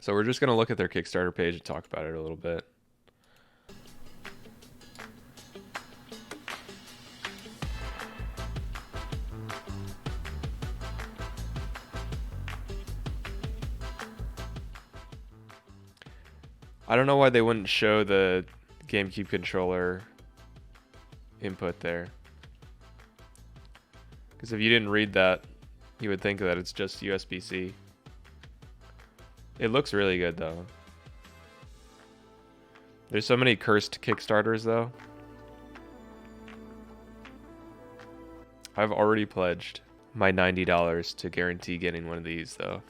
So we're just going to look at their Kickstarter page and talk about it a little bit. I don't know why they wouldn't show the GameCube controller input there. Because if you didn't read that, you would think that it's just USB-C. It looks really good though. There's so many cursed Kickstarters though. I've already pledged my $90 to guarantee getting one of these though.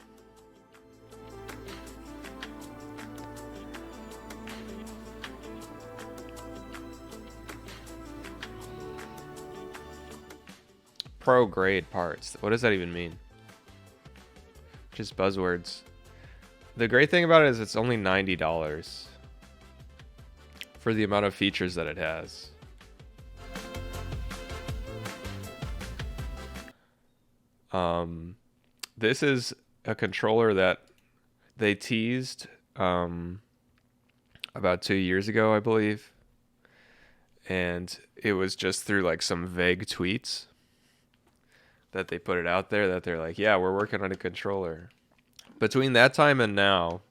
Pro grade parts. What does that even mean? Just buzzwords. The great thing about it is it's only $90 for the amount of features that it has. This is a controller that they teased about 2 years ago, I believe. And it was just through like some vague tweets that they put it out there that they're like, yeah, we're working on a controller. Between that time and now,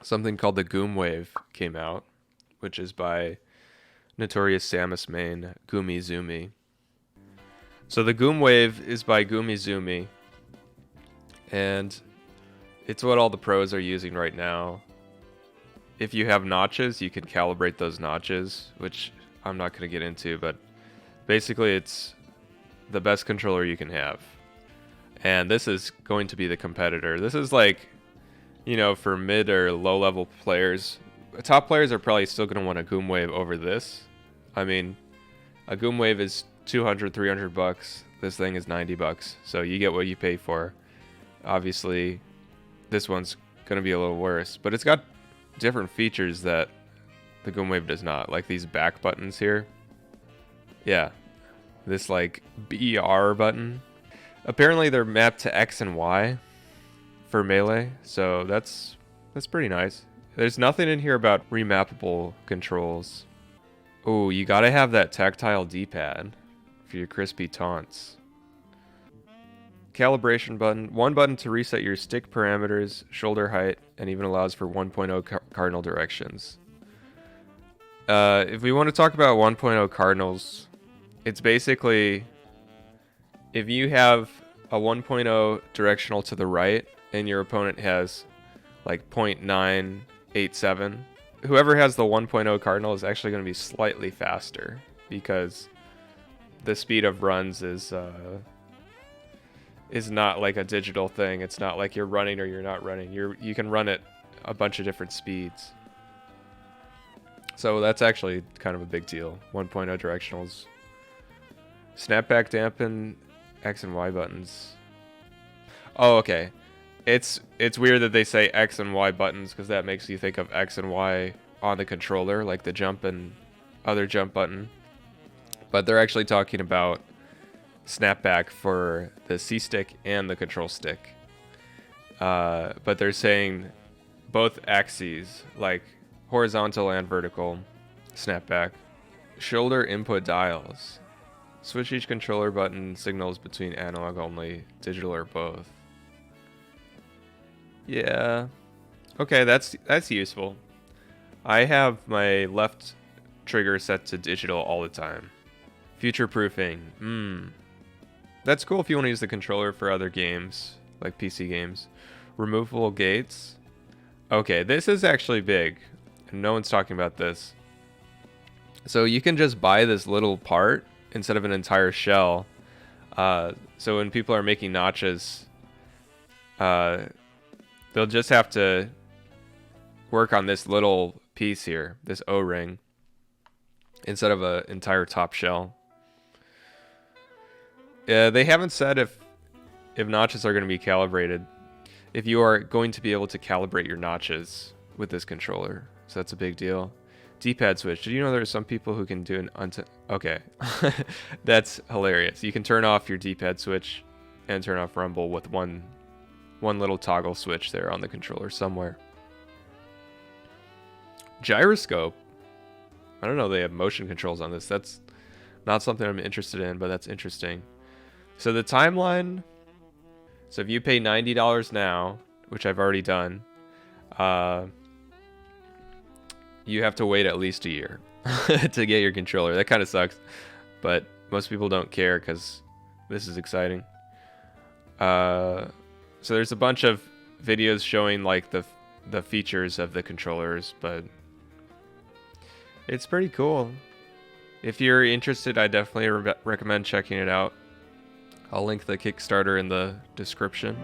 something called the Goomwave came out, which is by Notorious Samus main Gumi Zumi. So the Goomwave is by Gumi Zumi, and it's what all the pros are using right now. If you have notches, you can calibrate those notches, which I'm not going to get into, but basically it's the best controller you can have. And this is going to be the competitor. This is like, you know, for mid or low level players. Top players are probably still going to want a Goomwave over this. I mean, a Goomwave is 200, 300 bucks. This thing is 90 bucks. So you get what you pay for. Obviously, this one's going to be a little worse, but it's got different features that the Goomwave does not. Like these back buttons here. Yeah. This like BR button. Apparently they're mapped to X and Y for melee, so that's pretty nice. There's nothing in here about remappable controls. Oh, you gotta have that tactile D-pad for your crispy taunts. Calibration button. One button to reset your stick parameters, shoulder height, and even allows for 1.0 cardinal directions. If we want to talk about 1.0 cardinals, it's basically if you have a 1.0 directional to the right and your opponent has like 0.987, whoever has the 1.0 cardinal is actually going to be slightly faster because the speed of runs is not like a digital thing. It's not like you're running or you're not running. You can run at a bunch of different speeds. So that's actually kind of a big deal. 1.0 directionals. Snapback dampen X and Y buttons. Oh, okay. It's weird that they say X and Y buttons because that makes you think of X and Y on the controller, like the jump and other jump button. But they're actually talking about snapback for the C stick and the control stick. But they're saying both axes, like horizontal and vertical snapback. Shoulder input dials. Switch each controller button signals between analog only, digital, or both. Yeah. Okay, that's useful. I have my left trigger set to digital all the time. Future proofing. That's cool if you want to use the controller for other games, like PC games. Removable gates. Okay, this is actually big. And no one's talking about this. So you can just buy this little part instead of an entire shell. So when people are making notches, they'll just have to work on this little piece here, this O-ring, instead of an entire top shell. They haven't said if notches are going to be calibrated, if you are going to be able to calibrate your notches with this controller. So that's a big deal. D-pad switch. Did you know there are some people who can do an okay. That's hilarious. You can turn off your D-pad switch and turn off rumble with one little toggle switch there on the controller somewhere. Gyroscope. I don't know they have motion controls on this. That's not something I'm interested in, but that's interesting. So the timeline. So if you pay $90 now, which I've already done, you have to wait at least a year to get your controller. That kind of sucks, but most people don't care because this is exciting. So there's a bunch of videos showing like the features of the controllers, but it's pretty cool. If you're interested, I definitely recommend checking it out. I'll link the Kickstarter in the description.